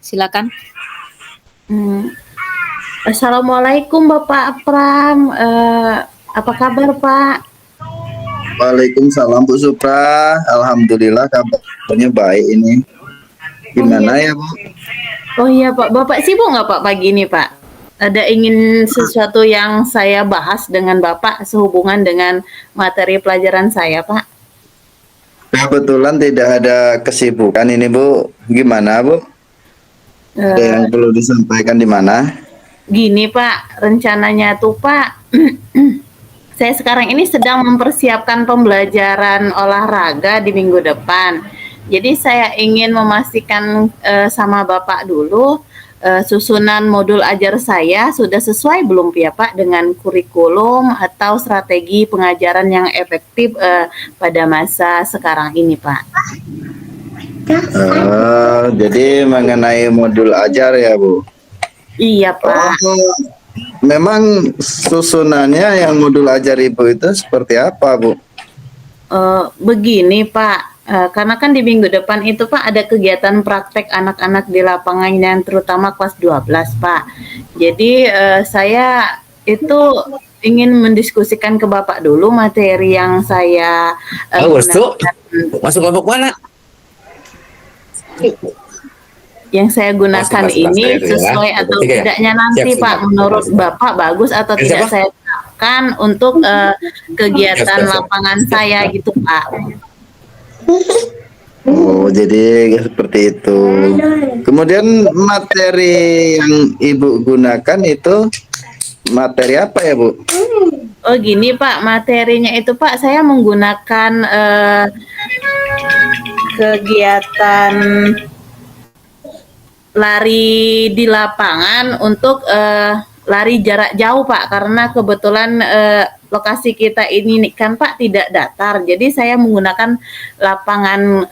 Silakan. Hmm, Assalamualaikum Bapak Pram, apa kabar Pak? Waalaikumsalam Bu Supra. Alhamdulillah kabarnya baik ini. Gimana ya Bu? Oh iya Pak, Bapak sibuk nggak Pak pagi ini Pak? Ada ingin sesuatu yang saya bahas dengan Bapak sehubungan dengan materi pelajaran saya Pak? Kebetulan tidak ada kesibukan ini Bu. Gimana Bu? Ada Eh, yang perlu disampaikan di mana? Gini Pak, rencananya tuh Pak, saya sekarang ini sedang mempersiapkan pembelajaran olahraga di minggu depan. Jadi saya ingin memastikan sama Bapak dulu susunan modul ajar saya sudah sesuai belum ya Pak dengan kurikulum atau strategi pengajaran yang efektif pada masa sekarang ini Pak. Jadi mengenai modul ajar ya Bu? Iya Pak. Memang susunannya yang modul ajar Ibu itu seperti apa Bu? Begini Pak, karena kan di minggu depan itu Pak ada kegiatan praktek anak-anak di lapangan yang terutama kelas 12 Pak. Jadi saya itu ingin mendiskusikan ke Bapak dulu materi yang saya Masuk kelompok mana? gunakan ini sesuai atau tidaknya nanti Pak, menurut Bapak bagus atau tidak saya terapkan untuk kegiatan lapangan saya gitu Pak. Oh, jadi seperti itu. Kemudian materi yang Ibu gunakan itu materi apa ya Bu? Oh gini Pak, materinya itu Pak saya menggunakan kegiatan lari di lapangan untuk lari jarak jauh Pak, karena kebetulan lokasi kita ini kan Pak tidak datar, jadi saya menggunakan lapangan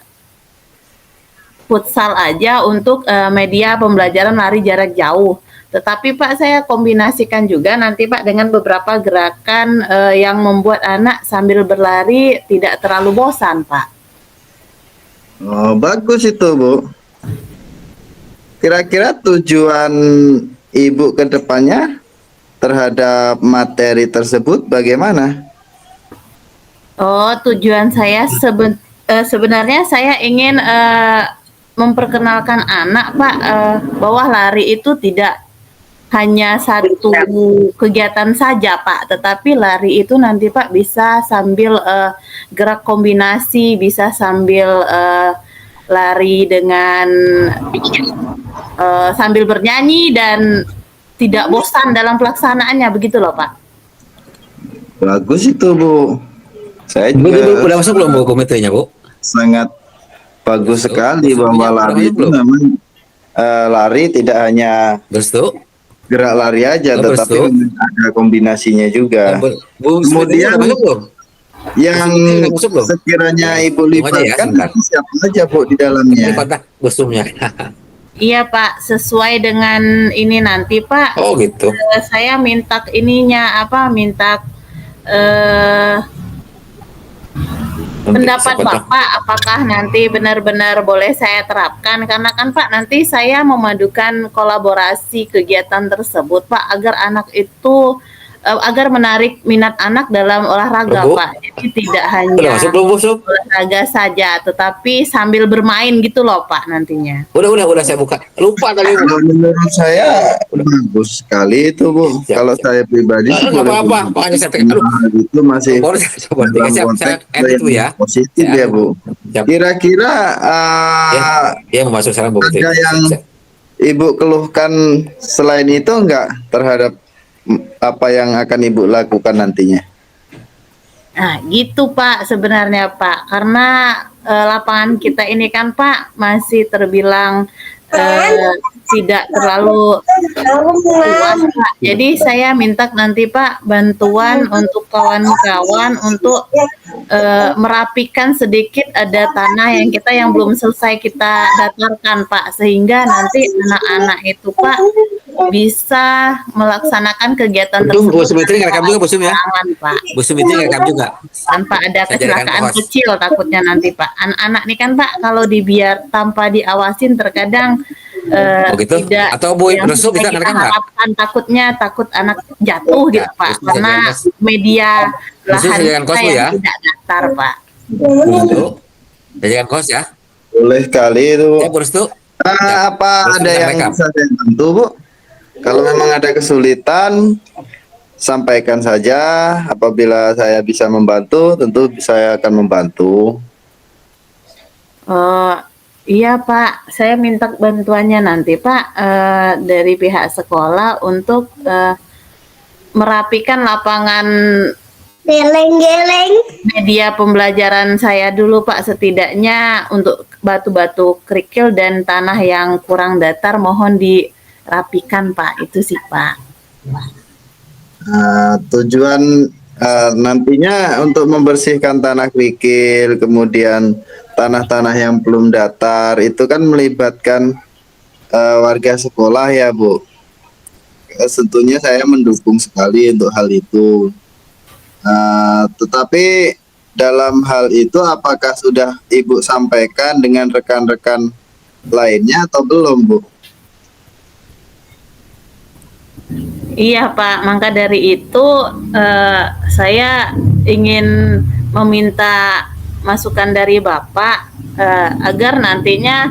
futsal aja untuk media pembelajaran lari jarak jauh. Tetapi Pak saya kombinasikan juga nanti Pak dengan beberapa gerakan yang membuat anak sambil berlari tidak terlalu bosan Pak. Oh, bagus itu Bu. Kira-kira tujuan Ibu ke depannya terhadap materi tersebut bagaimana? Oh, tujuan saya sebenarnya saya ingin memperkenalkan anak Pak bahwa lari itu tidak hanya satu kegiatan saja Pak, tetapi lari itu nanti Pak bisa sambil gerak kombinasi, bisa sambil lari dengan sambil bernyanyi dan tidak bosan dalam pelaksanaannya, begitu loh Pak. Bagus itu Bu. Saya juga udah masuk belum Bu komitenya Bu? sangat bagus sekali bahwa lari itu memang lari tidak hanya gerak lari aja, tetapi ada kombinasinya juga. Kemudian yang sekiranya Ibu libatkan siapa aja Bu di dalamnya? Iya Pak, sesuai dengan ini nanti Pak. Oh gitu. Saya minta ininya apa? Minta pendapat Bapak, apakah nanti benar-benar boleh saya terapkan? Karena kan Pak nanti saya memadukan kolaborasi kegiatan tersebut Pak agar anak itu agar menarik minat anak dalam olahraga Pak. Jadi tidak hanya olahraga saja, tetapi sambil bermain gitu loh Pak nantinya. Udah saya buka. Lupa tadi. Menurut saya bagus sekali itu Bu. Kalau saya pribadi nggak apa-apa. Itu masih dalam konteks yang positif ya Bu. Kira-kira ada yang Ibu keluhkan selain itu enggak terhadap apa yang akan Ibu lakukan nantinya? Nah, gitu Pak sebenarnya Pak, karena lapangan kita ini kan Pak masih terbilang tidak terlalu luas Pak. Jadi saya minta nanti Pak bantuan untuk kawan-kawan untuk merapikan sedikit ada tanah yang belum selesai kita datarkan Pak, sehingga nanti anak-anak itu Pak bisa melaksanakan kegiatan tersebut. Bu Sumiti ngerekam juga Bu Sum ya? Pak. Bu Sumiti ngerekam juga. Tanpa ada kecelakaan kecil takutnya nanti Pak. Anak-anak ini kan Pak kalau dibiar tanpa diawasin terkadang Oh gitu? tidak Atau Bu yang Restu sesuai bisa kita ngerekam nggak? harapkan, takut anak jatuh Ya, gitu Pak, Restu bisa karena jalan kos. media Restu lahan bisa jalan kita kos Bu yang ya? tidak datar Pak. Restu, bisa jalan kos ya? Boleh sekali itu, Bu. Ya Bu Restu. Ya, Apa Restu ada bisa yang ngerekam. bisa saya bantu, Bu? Kalau memang ada kesulitan, sampaikan saja. Apabila saya bisa membantu, tentu saya akan membantu. Oh, iya Pak, saya minta bantuannya nanti Pak, dari pihak sekolah untuk merapikan lapangan Geleng-geleng. media pembelajaran saya dulu Pak, setidaknya untuk batu-batu kerikil dan tanah yang kurang datar mohon dirapikan Pak, itu sih Pak. Tujuan nantinya untuk membersihkan tanah kerikil, kemudian tanah-tanah yang belum datar, itu kan melibatkan warga sekolah ya, Bu. Tentunya saya mendukung sekali untuk hal itu. Tetapi dalam hal itu apakah sudah Ibu sampaikan dengan rekan-rekan lainnya atau belum, Bu? Iya Pak, maka dari itu saya ingin meminta masukan dari Bapak agar nantinya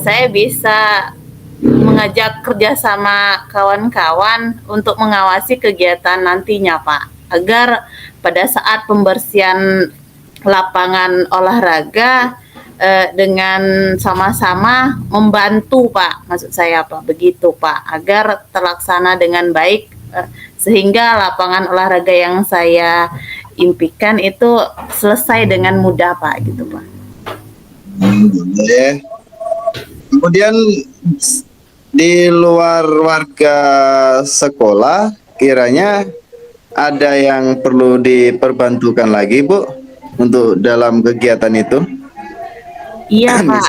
saya bisa mengajak kerjasama kawan-kawan untuk mengawasi kegiatan nantinya Pak, agar pada saat pembersihan lapangan olahraga dengan sama-sama membantu Pak, maksud saya Pak, begitu Pak, agar terlaksana dengan baik sehingga lapangan olahraga yang saya impikan itu selesai dengan mudah Pak, gitu Pak. Boleh. Kemudian di luar warga sekolah, kiranya ada yang perlu diperbantukan lagi, Bu, untuk dalam kegiatan itu? Iya Pak.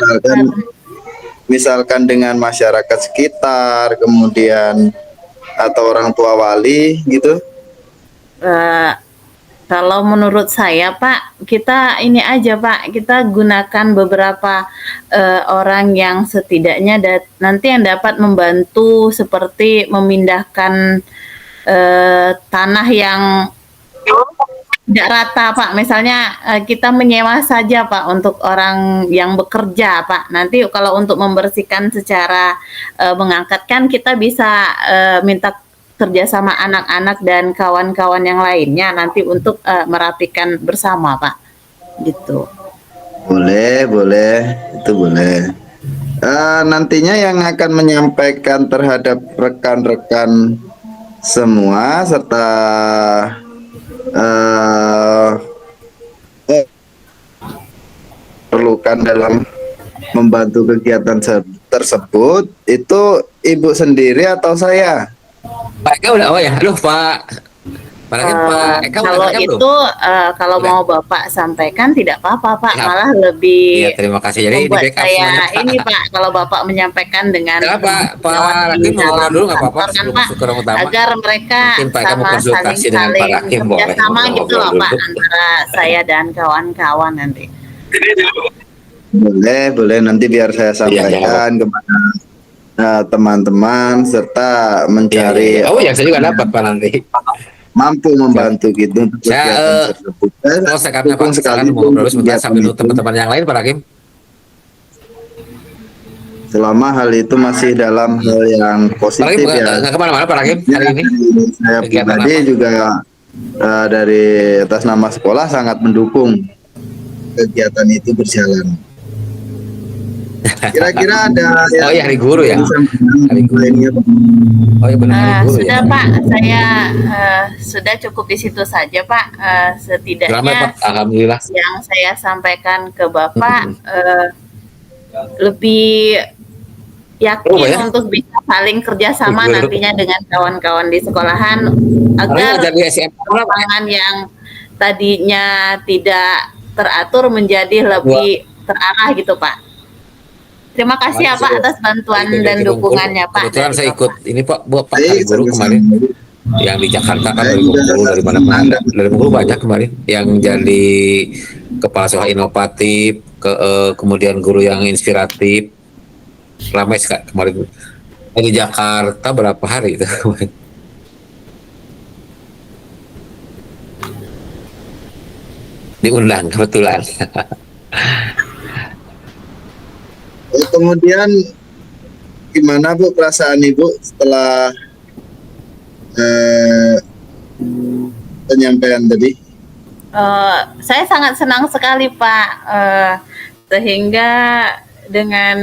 misalkan dengan masyarakat sekitar, kemudian atau orang tua wali gitu. Kalau menurut saya Pak, kita ini aja Pak, kita gunakan beberapa orang yang setidaknya nanti yang dapat membantu seperti memindahkan tanah yang tidak rata Pak, misalnya kita menyewa saja Pak untuk orang yang bekerja Pak. Nanti kalau untuk membersihkan secara mengangkat kan kita bisa minta kerjasama anak-anak dan kawan-kawan yang lainnya nanti untuk merapikan bersama Pak, gitu. Boleh, itu boleh. Nantinya yang akan menyampaikan terhadap rekan-rekan semua serta perlukan dalam membantu kegiatan tersebut itu Ibu sendiri atau saya? Pak Eka udah, oh ya, aduh Pak. Pak Eka Kalau udah itu kalau mau Bapak sampaikan tidak apa-apa Pak, ya, malah lebih ya, terima kasih. Jadi membuat di backup saya semuanya, Pak. ini Pak, kalau Bapak menyampaikan dengan Ya, Pak di Rakim mau ngobrol dalam dulu nggak apa-apa kantor kan sebelum Pak, masuk ke ruang utama. agar mereka Mungkin Pak Eka mau sama konsultasi dengan Pak Rakim, boleh kerjasama gitu ngobrol loh dulu. Pak, antara saya dan kawan-kawan nanti. Boleh nanti biar saya sampaikan kepada teman-teman serta mencari Oh ya, saya juga dapat Pak nanti. mampu membantu gitu untuk kegiatan tersebut. Kalau sekarang Pak, sekarang mau ngobrol sebentar sambil nunggu teman-teman yang lain Pak Rakim. Selama hal itu masih dalam hal yang positif Pak Rakim, ya. nggak kemana-mana Pak Rakim hari ini. Saya Kegiatan pribadi apa? juga dari atas nama sekolah sangat mendukung kegiatan itu berjalan. Kira-kira ada Oh ya, hari guru ya. Hari guru. Oh ya benar hari guru Sudah ya. Pak, saya sudah cukup di situ saja Pak. Setidaknya Selamat Pak, alhamdulillah. yang saya sampaikan ke Bapak lebih yakin ya? untuk bisa saling kerjasama Betul. nantinya dengan kawan-kawan di sekolahan agar jadi SM lapangan yang tadinya tidak teratur menjadi lebih terarah gitu Pak. Terima kasih ya Pak atas bantuan dan dukungannya Pak. Kebetulan saya ikut ini Pak, buat Pak Baik, hari guru sama-sama. kemarin yang di Jakarta kan dari Bengkulu, dari mana-mana, dari Bengkulu banyak kemarin yang jadi kepala sekolah inovatif, kemudian guru yang inspiratif, ramai sekali kemarin. Di Jakarta berapa hari itu? Diundang kebetulan. Kemudian gimana Bu perasaan Ibu setelah penyampaian tadi? Saya sangat senang sekali Pak, sehingga dengan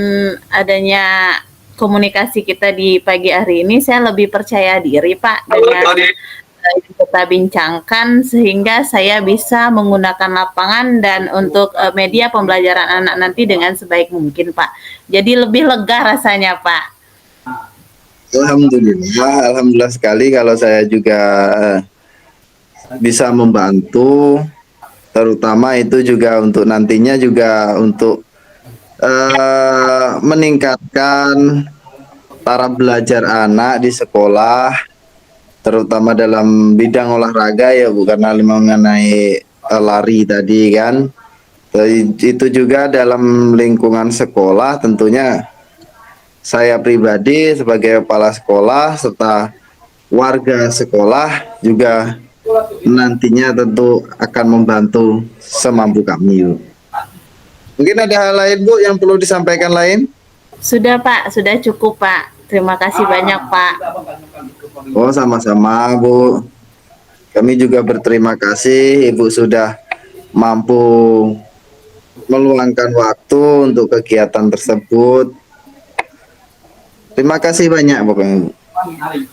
adanya komunikasi kita di pagi hari ini, saya lebih percaya diri Pak dengan yang kita bincangkan, sehingga saya bisa menggunakan lapangan dan untuk media pembelajaran anak nanti dengan sebaik mungkin Pak. Jadi lebih lega rasanya Pak. Alhamdulillah, alhamdulillah sekali kalau saya juga bisa membantu, terutama itu juga untuk nantinya juga untuk meningkatkan taraf belajar anak di sekolah, terutama dalam bidang olahraga ya Bu, karena mengenai lari tadi kan. Itu juga dalam lingkungan sekolah tentunya saya pribadi sebagai kepala sekolah serta warga sekolah juga nantinya tentu akan membantu semampu kami. Mungkin ada hal lain Bu yang perlu disampaikan lain? Sudah Pak, sudah cukup Pak. Terima kasih banyak Pak. Oh sama-sama Bu. Kami juga berterima kasih Ibu sudah mampu meluangkan waktu untuk kegiatan tersebut. Terima kasih banyak pokoknya Bu.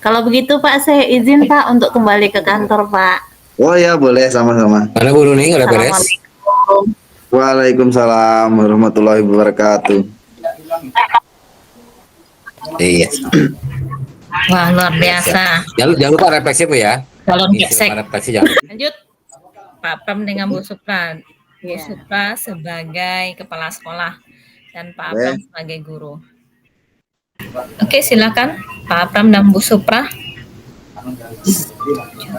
Kalau begitu Pak, saya izin Pak untuk kembali ke kantor Pak. Oh ya boleh, sama-sama. Mana Bu Nuning udah beres? Assalamualaikum. Waalaikumsalam warahmatullahi wabarakatuh. Iya. Wah, luar biasa. Jangan lupa refleksi Bu ya. Calon Isi Kapsek. refleksi jangan. Lanjut, Pak Pram dengan Bu Supra. Bu Supra sebagai kepala sekolah dan Pak Pram sebagai guru. Oke, silakan Pak Pram dan Bu Supra.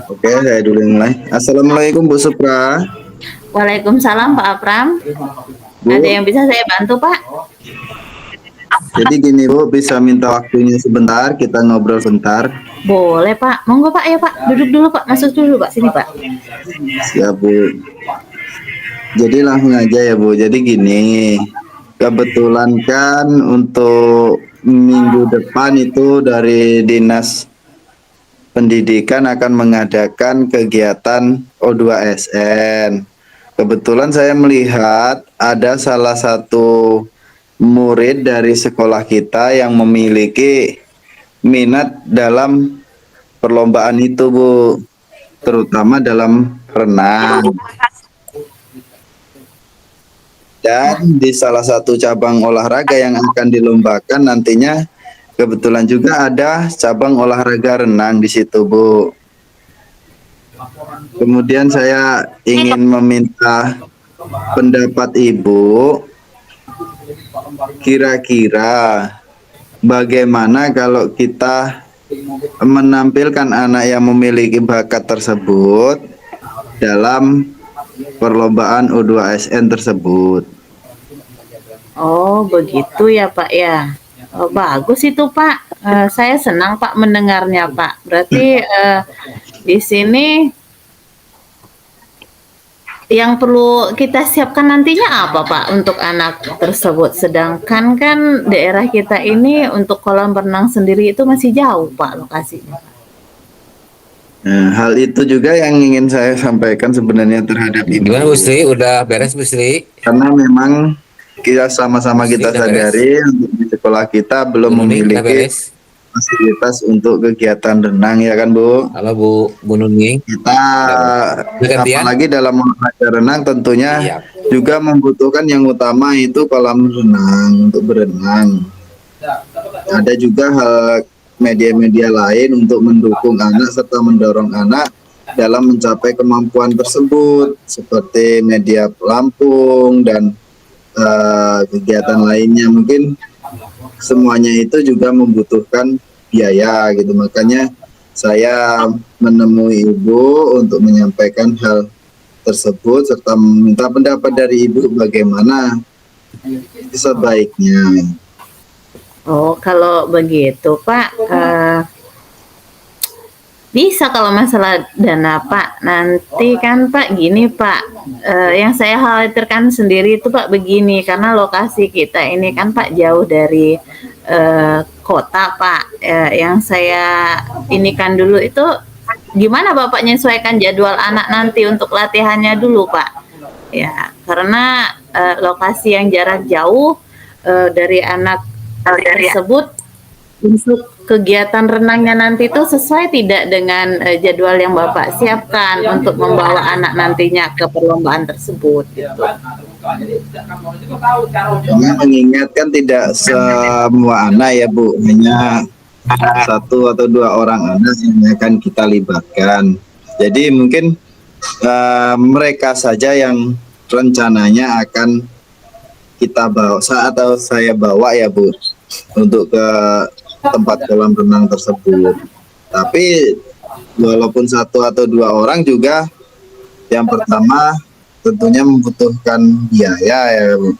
Oke, saya dulu yang mulai. Assalamualaikum Bu Supra. Waalaikumsalam Pak Pram. Bu. Ada yang bisa saya bantu Pak? Jadi gini Bu, bisa minta waktunya sebentar, kita ngobrol sebentar. Boleh Pak, monggo Pak ya Pak, duduk dulu Pak, masuk dulu Pak, sini Pak. Siap Bu. Jadi langsung aja ya Bu, jadi gini, kebetulan kan untuk minggu depan itu dari Dinas Pendidikan akan mengadakan kegiatan O2SN. Kebetulan saya melihat ada salah satu murid dari sekolah kita yang memiliki minat dalam perlombaan itu Bu, terutama dalam renang. Dan di salah satu cabang olahraga yang akan dilombakan nantinya kebetulan juga ada cabang olahraga renang di situ Bu. Kemudian saya ingin meminta pendapat Ibu, kira-kira bagaimana kalau kita menampilkan anak yang memiliki bakat tersebut dalam perlombaan O2SN tersebut. Oh begitu ya Pak ya. Oh, bagus itu Pak. Saya senang Pak mendengarnya Pak. Berarti di sini yang perlu kita siapkan nantinya apa Pak untuk anak tersebut? Sedangkan kan daerah kita ini untuk kolam renang sendiri itu masih jauh Pak lokasinya. Nah, hal itu juga yang ingin saya sampaikan sebenarnya terhadap Ibu. Gimana Bu Sri? Udah beres Bu Sri? Karena memang kita sama-sama kita sadari untuk di sekolah kita belum memiliki fasilitas untuk kegiatan renang ya kan Bu. Halo Bu Nuning. Kita apalagi dalam olahraga renang tentunya juga membutuhkan yang utama itu kolam renang untuk berenang. Ada juga hal media-media lain untuk mendukung anak serta mendorong anak dalam mencapai kemampuan tersebut seperti media pelampung dan kegiatan lainnya. Mungkin semuanya itu juga membutuhkan biaya gitu, makanya saya menemui Ibu untuk menyampaikan hal tersebut serta meminta pendapat dari Ibu bagaimana sebaiknya. Oh, kalau begitu Pak, bisa kalau masalah dana Pak. Nanti kan Pak gini Pak, yang saya khawatirkan sendiri itu Pak begini, karena lokasi kita ini kan Pak jauh dari kota Pak. Yang saya inikan dulu itu gimana Bapak menyesuaikan jadwal anak nanti untuk latihannya dulu Pak? Ya, karena lokasi yang jarak jauh dari anak tersebut untuk kegiatan renangnya nanti itu sesuai tidak dengan jadwal yang Bapak siapkan untuk membawa anak nantinya ke perlombaan tersebut gitu. Mengingatkan tidak semua anak ya Bu, hanya 1 atau 2 orang anak yang akan kita libatkan. Jadi mungkin mereka saja yang rencananya akan kita bawa atau saya bawa ya Bu untuk ke tempat kolam renang tersebut. Tapi walaupun 1 atau 2 orang juga yang pertama tentunya membutuhkan biaya ya Bu,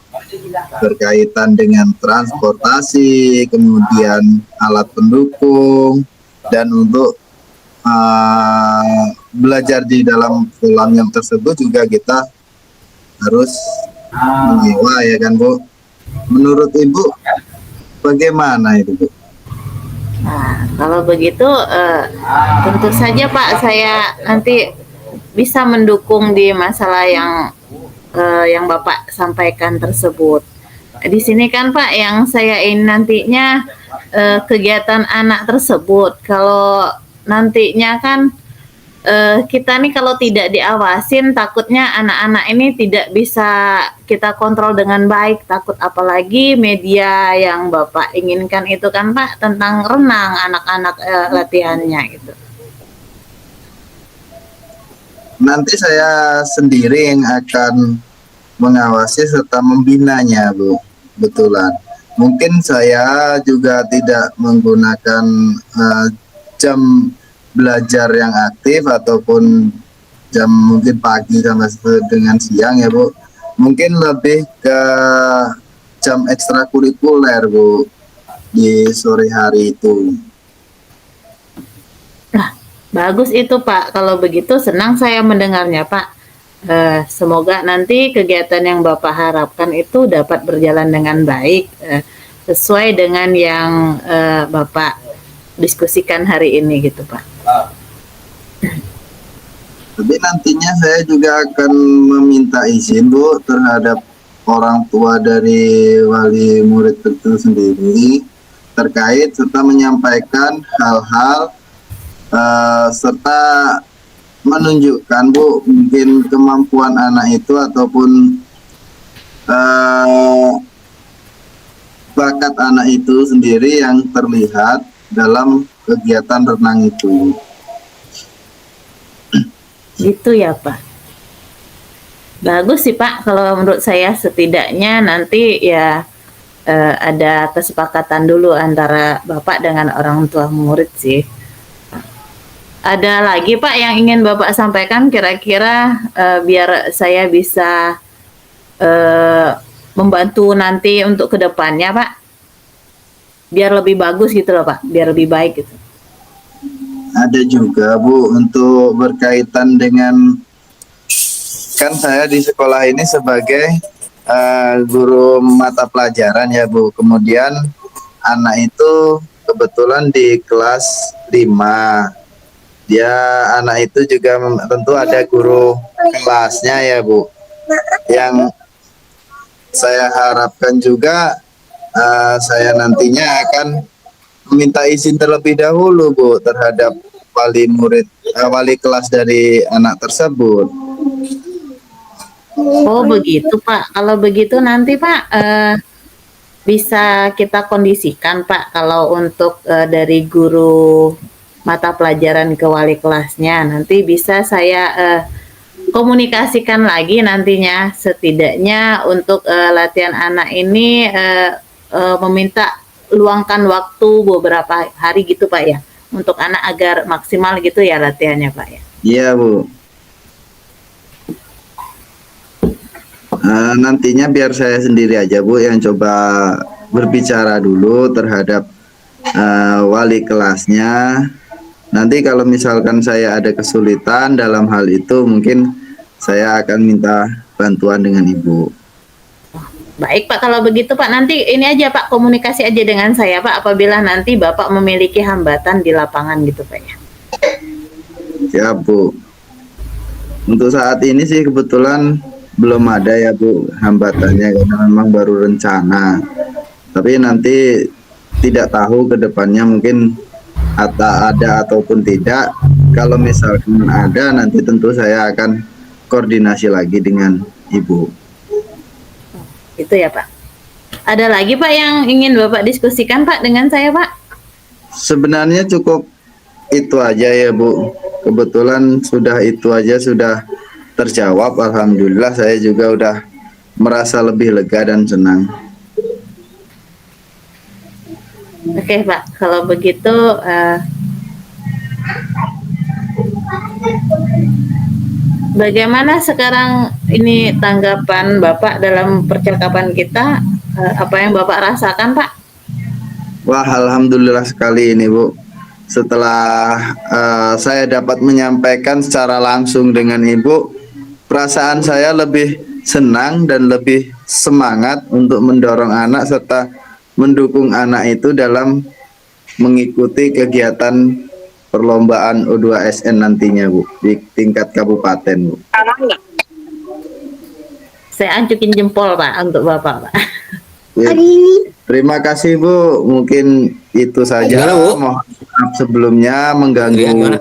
berkaitan dengan transportasi, kemudian alat pendukung, dan untuk belajar di dalam kolam yang tersebut juga kita harus menyewa ya kan Bu. Menurut Ibu bagaimana itu Bu? Nah, kalau begitu tentu saja Pak saya nanti bisa mendukung di masalah yang Bapak sampaikan tersebut. Di sini kan Pak yang saya ingin nantinya kegiatan anak tersebut. Kalau nantinya kan kita nih kalau tidak diawasin takutnya anak-anak ini tidak bisa kita kontrol dengan baik, takut apalagi media yang Bapak inginkan itu kan Pak tentang renang anak-anak latihannya gitu. Nanti saya sendiri yang akan mengawasi serta membinanya Bu, betulan. Mungkin saya juga tidak menggunakan jam belajar yang aktif ataupun jam mungkin pagi sama dengan siang ya Bu. Mungkin lebih ke jam ekstrakurikuler Bu di sore hari itu. Nah, bagus itu Pak. Kalau begitu senang saya mendengarnya Pak. Semoga nanti kegiatan yang Bapak harapkan itu dapat berjalan dengan baik sesuai dengan yang Bapak diskusikan hari ini gitu Pak. Tapi nantinya saya juga akan meminta izin Bu terhadap orang tua dari wali murid itu sendiri terkait serta menyampaikan hal-hal serta menunjukkan Bu mungkin kemampuan anak itu ataupun bakat anak itu sendiri yang terlihat dalam kegiatan renang itu. Gitu ya Pak. Bagus sih Pak, kalau menurut saya setidaknya nanti ya ada kesepakatan dulu antara Bapak dengan orang tua murid sih. Ada lagi Pak yang ingin Bapak sampaikan kira-kira biar saya bisa membantu nanti untuk kedepannya Pak? Biar lebih bagus gitu loh Pak, biar lebih baik gitu. Ada juga Bu untuk berkaitan dengan, kan saya di sekolah ini sebagai guru mata pelajaran ya Bu. Kemudian anak itu kebetulan di kelas 5. Dia anak itu juga tentu ada guru kelasnya ya Bu. Yang saya harapkan juga saya nantinya akan meminta izin terlebih dahulu Bu terhadap wali murid, wali kelas dari anak tersebut. Oh begitu Pak. Kalau begitu nanti Pak bisa kita kondisikan Pak kalau untuk dari guru mata pelajaran ke wali kelasnya nanti bisa saya komunikasikan lagi nantinya setidaknya untuk latihan anak ini meminta luangkan waktu beberapa hari gitu Pak ya untuk anak agar maksimal gitu ya latihannya Pak ya. Iya Bu. Nantinya biar saya sendiri aja Bu yang coba berbicara dulu terhadap wali kelasnya. Nanti kalau misalkan saya ada kesulitan dalam hal itu, mungkin saya akan minta bantuan dengan Ibu. Baik Pak, kalau begitu Pak, nanti ini aja Pak, komunikasi aja dengan saya Pak, apabila nanti Bapak memiliki hambatan di lapangan gitu Pak ya. Siap Bu. Untuk saat ini sih kebetulan belum ada ya Bu hambatannya, karena memang baru rencana. Tapi nanti tidak tahu ke depannya mungkin ada ataupun tidak. Kalau misalkan ada, nanti tentu saya akan koordinasi lagi dengan Ibu. Itu ya Pak. Ada lagi Pak yang ingin Bapak diskusikan Pak dengan saya Pak? Sebenarnya cukup itu aja ya Bu. Kebetulan sudah itu aja sudah terjawab. Alhamdulillah saya juga udah merasa lebih lega dan senang. Oke Pak, kalau begitu bagaimana sekarang ini tanggapan Bapak dalam percakapan kita, apa yang Bapak rasakan Pak? Wah, alhamdulillah sekali ini Bu. Setelah saya dapat menyampaikan secara langsung dengan Ibu, perasaan saya lebih senang dan lebih semangat untuk mendorong anak serta mendukung anak itu dalam mengikuti kegiatan perlombaan U2SN nantinya Bu, di tingkat kabupaten Bu. Saya anjukin jempol Pak untuk Bapak Pak. Ya, terima kasih Bu, mungkin itu saja. Mohon maaf sebelumnya mengganggu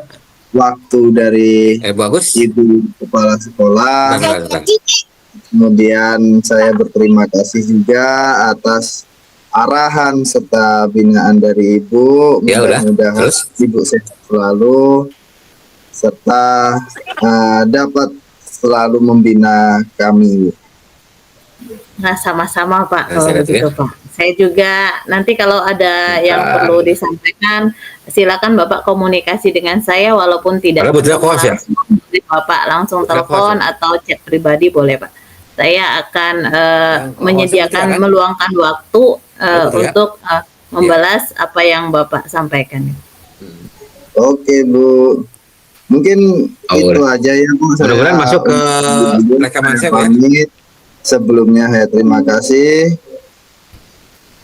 waktu dari Ibu Kepala Sekolah. Kemudian saya berterima kasih juga atas arahan serta binaan dari Ibu. Mudah-mudahan Ibu sehat selalu serta dapat selalu membina kami. Nah, sama-sama Pak kalau begitu Pak. Saya juga nanti kalau ada yang perlu disampaikan, silakan Bapak komunikasi dengan saya walaupun tidak Bapak langsung telepon atau chat pribadi boleh Pak. Saya akan menyediakan meluangkan waktu untuk membalas apa yang Bapak sampaikan. Oke Bu, mungkin itu aja ya Bu. Mudah-mudahan masuk ke rekaman saya ya. Sebelumnya saya terima kasih.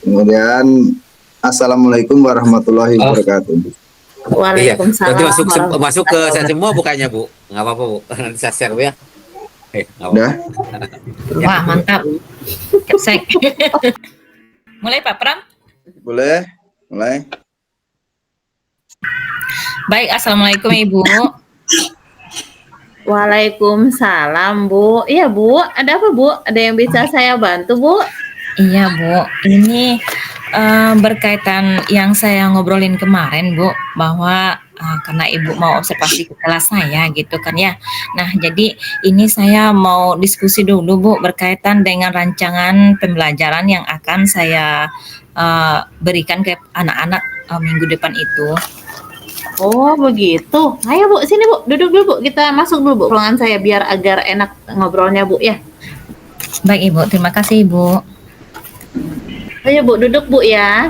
Kemudian assalamualaikum warahmatullahi wabarakatuh. Waalaikumsalam. Nanti masuk ke saya semua bukannya Bu? Nggak apa-apa Bu, nanti saya share Bu ya. Udah. Wah mantap. Kepsek. Mulai Pak Pram? Boleh, mulai. Baik, assalamualaikum Ibu. Waalaikumsalam Bu. Iya Bu, ada apa Bu? Ada yang bisa saya bantu Bu? Iya Bu, ini berkaitan yang saya ngobrolin kemarin Bu, bahwa karena Ibu mau observasi ke kelas saya gitu kan ya. Nah jadi ini saya mau diskusi dulu Bu berkaitan dengan rancangan pembelajaran yang akan saya berikan ke anak-anak minggu depan itu. Oh begitu. Ayo Bu, sini Bu, duduk dulu Bu. Kita masuk dulu Bu ruangan saya biar agar enak ngobrolnya Bu ya. Baik Ibu, terima kasih Ibu. Ayo Bu, duduk Bu ya.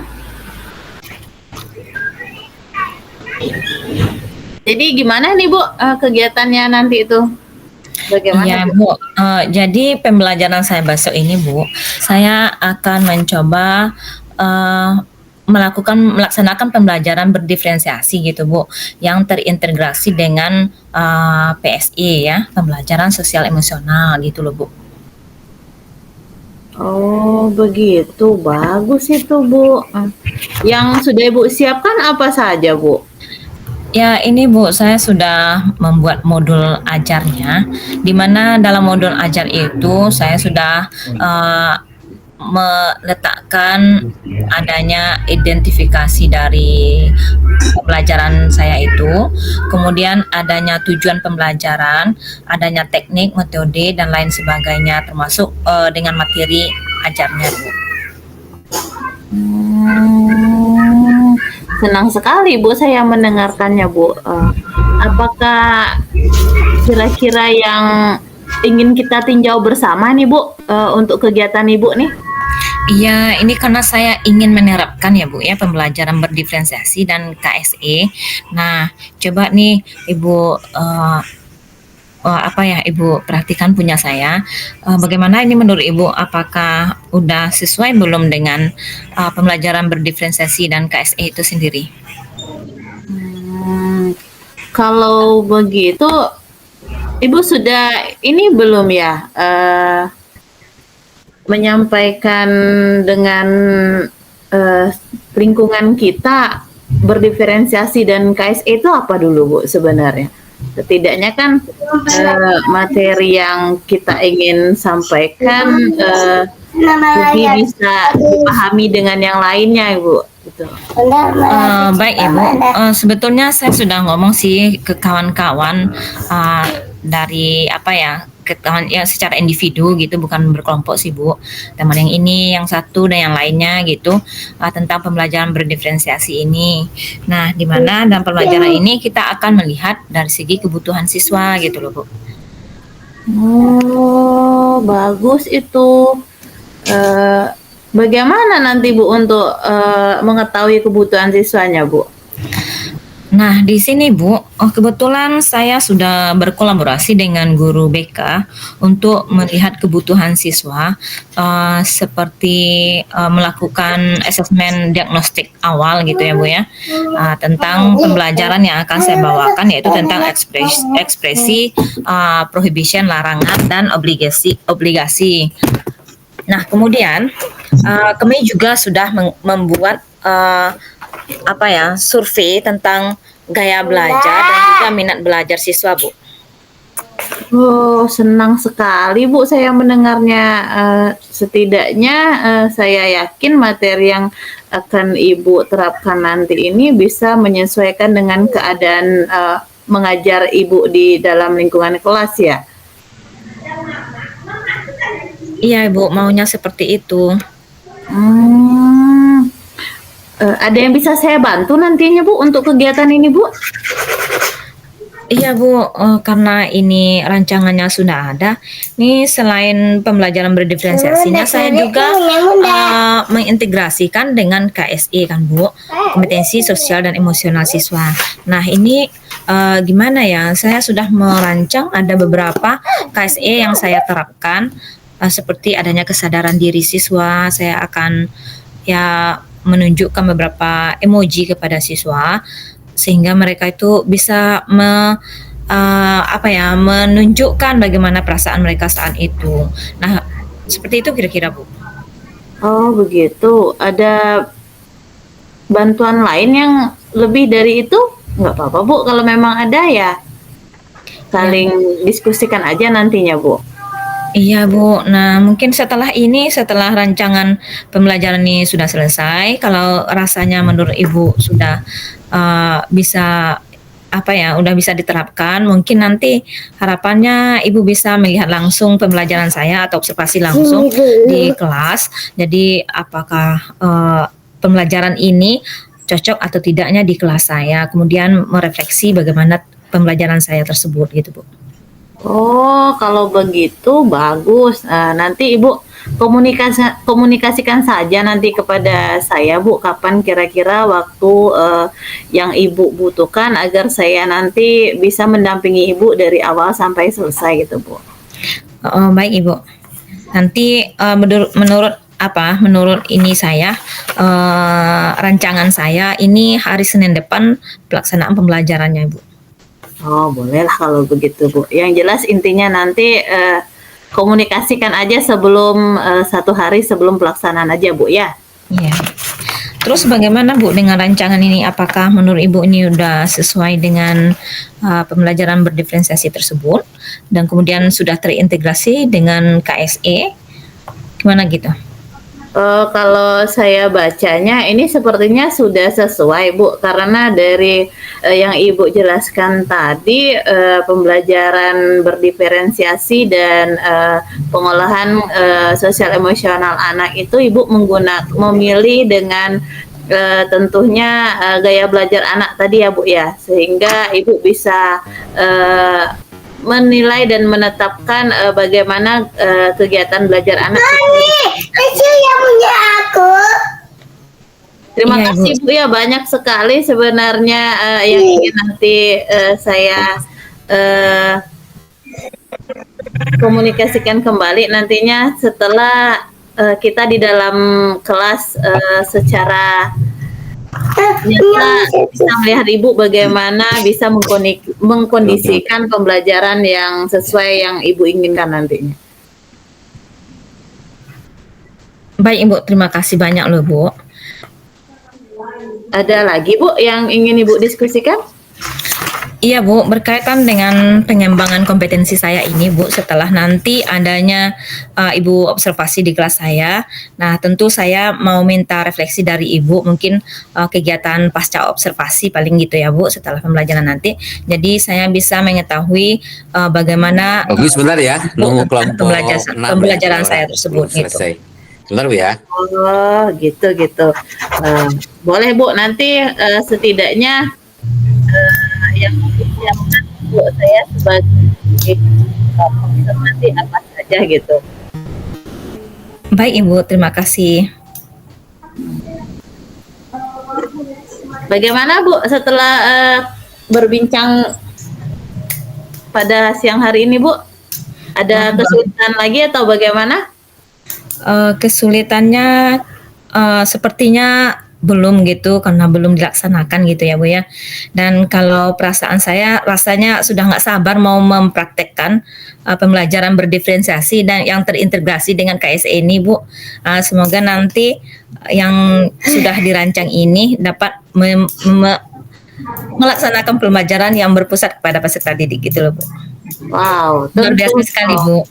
Jadi gimana nih Bu kegiatannya nanti itu? Bagaimana? Iya Bu, jadi pembelajaran saya besok ini Bu, saya akan mencoba melaksanakan pembelajaran berdiferensiasi gitu Bu, yang terintegrasi dengan PSE ya, pembelajaran sosial emosional gitu loh Bu. Oh begitu, bagus itu Bu. Yang sudah Ibu siapkan apa saja Bu? Ya ini Bu, saya sudah membuat modul ajarnya, di mana dalam modul ajar itu saya sudah meletakkan adanya identifikasi dari pelajaran saya itu, kemudian adanya tujuan pembelajaran, adanya teknik, metode, dan lain sebagainya, termasuk dengan materi ajarnya Bu. Senang sekali Bu saya mendengarkannya Bu. Apakah kira-kira yang ingin kita tinjau bersama nih Bu untuk kegiatan Ibu nih? Iya, ini karena saya ingin menerapkan ya Bu ya pembelajaran berdiferensiasi dan KSE. Nah, coba nih Ibu apa ya Ibu perhatikan punya saya. Bagaimana ini menurut Ibu? Apakah udah sesuai belum dengan pembelajaran berdiferensiasi dan KSE itu sendiri? Kalau begitu, Ibu sudah ini belum ya menyampaikan dengan lingkungan kita berdiferensiasi dan KSE itu apa dulu Bu sebenarnya? Setidaknya kan materi yang kita ingin sampaikan lebih bisa dipahami dengan yang lainnya Ibu. Gitu. Baik Ibu, sebetulnya saya sudah ngomong sih ke kawan-kawan dari apa ya, ke kawan ya secara individu gitu, bukan berkelompok sih Bu. Teman yang ini, yang satu dan yang lainnya gitu tentang pembelajaran berdiferensiasi ini. Nah, di mana dalam pembelajaran ini kita akan melihat dari segi kebutuhan siswa gitu loh Bu. Oh, bagus itu. Bagaimana nanti Bu untuk mengetahui kebutuhan siswanya Bu? Nah, di sini Bu, kebetulan saya sudah berkolaborasi dengan guru BK untuk melihat kebutuhan siswa seperti melakukan asesmen diagnostik awal gitu ya Bu ya, tentang pembelajaran yang akan saya bawakan yaitu tentang ekspresi prohibition larangan dan obligasi. Nah, kemudian kami juga sudah membuat apa ya survei tentang gaya belajar dan juga minat belajar siswa Bu. Oh, senang sekali Bu saya mendengarnya. Setidaknya saya yakin materi yang akan Ibu terapkan nanti ini bisa menyesuaikan dengan keadaan mengajar Ibu di dalam lingkungan kelas ya. Iya Ibu, maunya seperti itu. Ada yang bisa saya bantu nantinya Bu untuk kegiatan ini Bu? Iya Bu, karena ini rancangannya sudah ada. Nih selain pembelajaran berdiferensiasinya, saya juga mengintegrasikan dengan KSE kan Bu, kompetensi sosial dan emosional siswa. Nah ini gimana ya? Saya sudah merancang ada beberapa KSE yang saya terapkan, seperti adanya kesadaran diri siswa. Saya akan ya menunjukkan beberapa emoji kepada siswa sehingga mereka itu bisa menunjukkan bagaimana perasaan mereka saat itu. Nah, seperti itu kira-kira Bu. Oh begitu. Ada bantuan lain yang lebih dari itu? Nggak apa-apa Bu, kalau memang ada ya saling diskusikan aja nantinya Bu. Iya Bu, nah mungkin setelah rancangan pembelajaran ini sudah selesai, kalau rasanya menurut Ibu sudah bisa udah bisa diterapkan, mungkin nanti harapannya Ibu bisa melihat langsung pembelajaran saya atau observasi langsung di kelas. Jadi apakah pembelajaran ini cocok atau tidaknya di kelas saya, kemudian merefleksi bagaimana pembelajaran saya tersebut gitu Bu. Oh, kalau begitu bagus. Nanti Ibu komunikasikan saja nanti kepada saya Bu, kapan kira-kira waktu yang Ibu butuhkan agar saya nanti bisa mendampingi Ibu dari awal sampai selesai gitu Bu. Baik Ibu. Nanti menurut ini saya rancangan saya ini hari Senin depan pelaksanaan pembelajarannya Ibu. Oh, bolehlah kalau begitu Bu. Yang jelas intinya nanti komunikasikan aja sebelum 1 hari sebelum pelaksanaan aja Bu ya. Iya. Terus bagaimana Bu dengan rancangan ini? Apakah menurut Ibu ini udah sesuai dengan pembelajaran berdiferensiasi tersebut dan kemudian sudah terintegrasi dengan KSE? Gimana gitu? Kalau saya bacanya ini sepertinya sudah sesuai Bu, karena dari yang Ibu jelaskan tadi pembelajaran berdiferensiasi dan pengolahan sosial emosional anak itu Ibu memilih dengan tentunya gaya belajar anak tadi ya Bu ya, sehingga Ibu bisa menilai dan menetapkan bagaimana kegiatan belajar anak. Terima Iya, kasih Bu ya, banyak sekali sebenarnya yang ingin nanti saya komunikasikan kembali nantinya setelah kita di dalam kelas secara nyata bisa melihat Ibu bagaimana bisa mengkondisikan pembelajaran yang sesuai yang Ibu inginkan nantinya. Baik Ibu, terima kasih banyak loh Bu. Ada lagi Bu yang ingin Ibu diskusikan? Iya Bu, berkaitan dengan pengembangan kompetensi saya ini Bu, setelah nanti adanya Ibu observasi di kelas saya. Nah, tentu saya mau minta refleksi dari Ibu, mungkin kegiatan pasca observasi paling gitu ya Bu, setelah pembelajaran nanti. Jadi saya bisa mengetahui bagaimana Oke, sebentar ya, nunggu kelompok 6 pembelajaran ya, saya tersebut gitu. selesai. Sebentar Bu ya. Oh, gitu. Boleh Bu, nanti setidaknya yang disiapkan Bu saya sebagai nanti apa saja gitu. Baik Ibu, terima kasih. Bagaimana Bu setelah berbincang pada siang hari ini Bu? Ada kesulitan lagi atau bagaimana? Kesulitannya sepertinya belum gitu karena belum dilaksanakan gitu ya Bu ya. Dan kalau perasaan saya rasanya sudah nggak sabar mau mempraktekkan pembelajaran berdiferensiasi dan yang terintegrasi dengan KSE ini Bu. Semoga nanti yang sudah dirancang ini dapat melaksanakan pembelajaran yang berpusat kepada peserta didik gitu loh Bu. Wow, Luar biasa sekali Bu.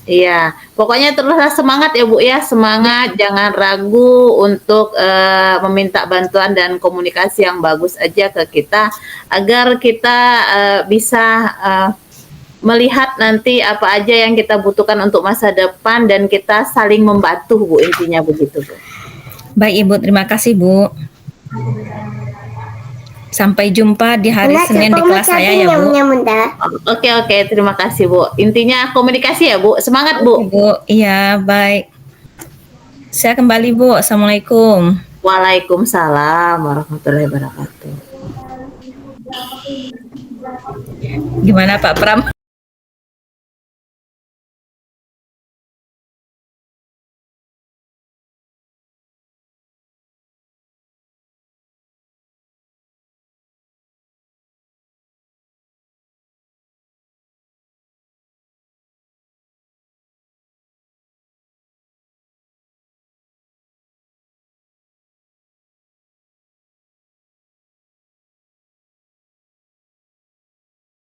Iya, pokoknya teruslah semangat ya Bu ya, semangat, jangan ragu untuk meminta bantuan dan komunikasi yang bagus aja ke kita agar kita bisa melihat nanti apa aja yang kita butuhkan untuk masa depan dan kita saling membantu Bu, intinya begitu Bu. Baik Ibu, terima kasih Bu. Sampai jumpa di hari Senin di kelas saya ya Bu. Oke, terima kasih Bu. Intinya komunikasi ya Bu, semangat Bu. Bu, iya baik. Saya kembali Bu, Assalamualaikum. Waalaikumsalam warahmatullahi wabarakatuh. Gimana Pak Pram?